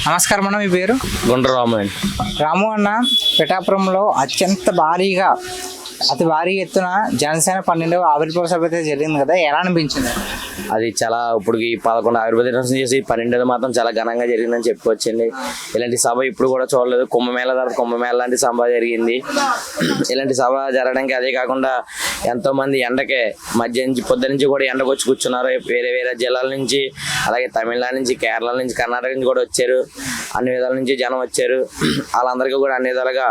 నమస్కారం అన్న, మీ పేరు? గుండ్ర రాము. రాము అన్న, పిఠాపురంలో అతి భారీ ఎత్తున జనసేన 12వ ఆవిర్భావ సభ అయితే జరిగింది కదా, ఎలా అనిపించింది? అది చాలా ఇప్పుడు 11 ఆయుర్వేద చేసి 12 మాత్రం చాలా ఘనంగా జరిగిందని చెప్పుకోవచ్చండి. ఇలాంటి సభ ఇప్పుడు కూడా చూడలేదు. కుంభమేళ తర్వాత కుంభమేళ లాంటి సభ జరిగింది. ఇలాంటి సభ జరగడానికి అదే కాకుండా ఎంతో మంది ఎండకే మధ్య నుంచి పొద్దు నుంచి కూడా ఎండకు వచ్చి కూర్చున్నారు. వేరే వేరే జిల్లాల నుంచి, అలాగే తమిళనాడు నుంచి, కేరళ నుంచి, కర్ణాటక నుంచి కూడా వచ్చారు. అన్ని విధాల నుంచి జనం వచ్చారు. వాళ్ళందరికీ కూడా అన్ని విధాలుగా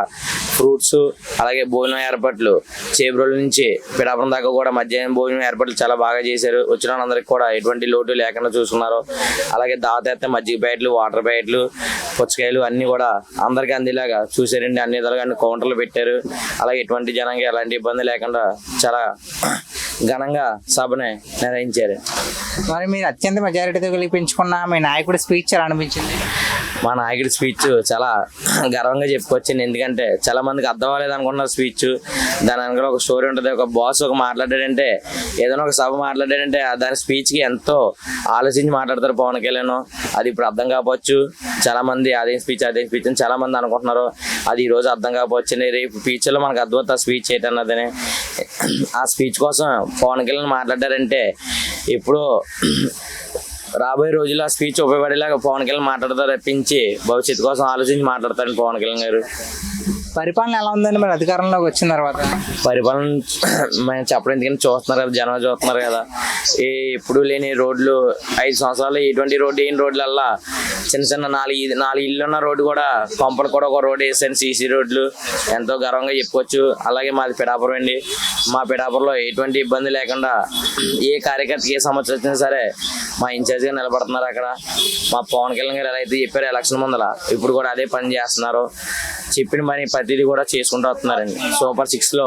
ఫ్రూట్స్, అలాగే భోజనం ఏర్పాట్లు చేబ్రోల నుంచి పిఠాపురం దాకా కూడా మధ్యాహ్నం భోజనం ఏర్పాట్లు చాలా బాగా చేశారు. వచ్చిన వాళ్ళందరికీ కూడా ఎటువంటి లోటు లేకుండా చూసుకున్నారు. అలాగే దావత మజ్జిగ ప్యాకెట్లు, వాటర్ ప్యాకెట్లు, పుచ్చకాయలు అన్ని కూడా అందరికీ అందేలాగా చూసారండి. అన్ని విధాలుగా అన్ని కౌంటర్లు పెట్టారు. అలాగే ఎటువంటి జనానికి ఎలాంటి ఇబ్బంది లేకుండా చాలా ఘనంగా సభని నిర్వహించారు. మరి మీరు అత్యంత మెజారిటీతో గెలిపించుకున్న మీ నాయకుడి స్పీచ్ ఎలా అనిపించింది? మా నాయకుడి స్పీచ్ చాలా గర్వంగా చెప్పుకొచ్చింది. ఎందుకంటే చాలా మందికి అర్థం అవ్వలేదు అనుకున్నారు స్పీచ్. దాని వెనక ఒక స్టోరీ ఉంటుంది. ఒక బాస్ మాట్లాడాడంటే, ఏదైనా ఒక సభ మాట్లాడాడంటే దాని స్పీచ్కి ఎంతో ఆలోచించి మాట్లాడతారు పవన్ కళ్యాణ్. అది ఇప్పుడు అర్థం కాకపోవచ్చు. చాలా మంది అదే స్పీచ్ అని చాలా మంది అనుకుంటున్నారు. అది ఈ రోజు అర్థం కాకపోవచ్చు. రేపు ఫ్యూచర్లో మనకు అర్థమవుతుంది ఆ స్పీచ్ ఏంటన్నదని. ఆ స్పీచ్ కోసం పవన్ కళ్యాణ్ మాట్లాడారంటే ఇప్పుడు రాబోయే రోజుల్లో ఆ స్పీచ్ ఉపయోగపడేలాగా పవన్ కళ్యాణ్ మాట్లాడతారు తప్పించి భవిష్యత్తు కోసం ఆలోచించి మాట్లాడతారని పవన్ కళ్యాణ్ గారు. పరిపాలన ఎలా ఉందండి మరి అధికారంలోకి వచ్చిన తర్వాత? పరిపాలన మేము చెప్పడం ఎందుకంటే చూస్తున్నారు కదా, జనం చూస్తున్నారు కదా. ఎప్పుడు లేని రోడ్లు 5 సంవత్సరాలు ఎటువంటి రోడ్డు ఏం రోడ్లల్లా చిన్న 4 ఇల్లు ఉన్న రోడ్డు కూడా కొంపలు కూడా ఒక రోడ్డు వేసాను. సీసీ రోడ్లు ఎంతో గర్వంగా చెప్పుకోవచ్చు. అలాగే మాది పిఠాపురం అండి. మా పిఠాపురంలో ఎటువంటి ఇబ్బంది లేకుండా ఏ కార్యకర్తకి ఏ సమస్య వచ్చినా సరే మా ఇన్ఛార్జిగా నిలబడుతున్నారు. అక్కడ మా పవన్ కళ్యాణ్ గారు ఎలా అయితే చెప్పారు ఎలక్షన్ ముందర, ఇప్పుడు కూడా అదే పని చేస్తున్నారు. చెప్పిన పని ప్రతిదీ కూడా చేసుకుంటూ వస్తున్నారండి. సూపర్ 6లో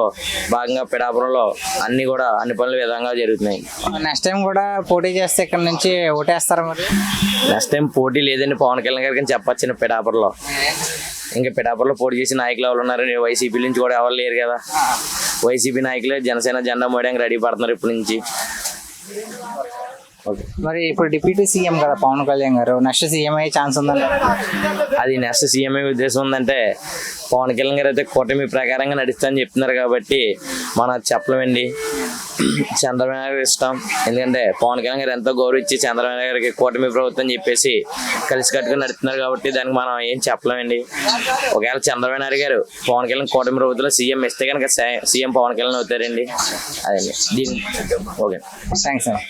భాగంగా పిఠాపురంలో అన్ని పనులు విధంగా జరుగుతున్నాయి. నెక్స్ట్ టైం కూడా పోటీ చేస్తే ఇక్కడ నుంచి ఓటేస్తారా? మరి నెక్స్ట్ టైం పోటీ లేదండి పవన్ కళ్యాణ్ గారికి అని చెప్పొచ్చు. పిఠాపురంలో ఇంకా పిఠాపురంలో పోటీ చేసి నాయకులు ఎవరు ఉన్నారు? వైసీపీ నుంచి కూడా ఎవరు లేరు కదా. వైసీపీ నాయకులే జనసేన జెండా మోయడానికి రెడీ పడుతున్నారు ఇప్పటి నుంచి. మరి ఇప్పుడు డిప్యూటీ సీఎం కదా పవన్ కళ్యాణ్ గారు, నెక్స్ట్ సీఎం అయ్యే ఛాన్స్ ఉందండి? అది నెక్స్ట్ సీఎం అయ్యే ఉద్దేశం ఉందంటే పవన్ కళ్యాణ్ గారు అయితే కూటమి ప్రకారంగా నడుస్తారని చెప్తున్నారు కాబట్టి మనం చెప్పలేమండి. చంద్రబాబు గారు ఇష్టం. ఎందుకంటే పవన్ కళ్యాణ్ గారు ఎంతో గౌరవించి చంద్రబాబు గారికి కూటమి ప్రభుత్వం చెప్పేసి కలిసి కట్టుకుని నడుస్తున్నారు కాబట్టి దానికి మనం ఏం చెప్పలేమండి. ఒకవేళ చంద్రబాబు నాయుడు గారు పవన్ కళ్యాణ్ కూటమి ప్రభుత్వంలో సీఎం ఇస్తే కనుక సీఎం పవన్ కళ్యాణ్ అవుతారండి. అదండి దీన్ని. ఓకే, థ్యాంక్స్ అండి.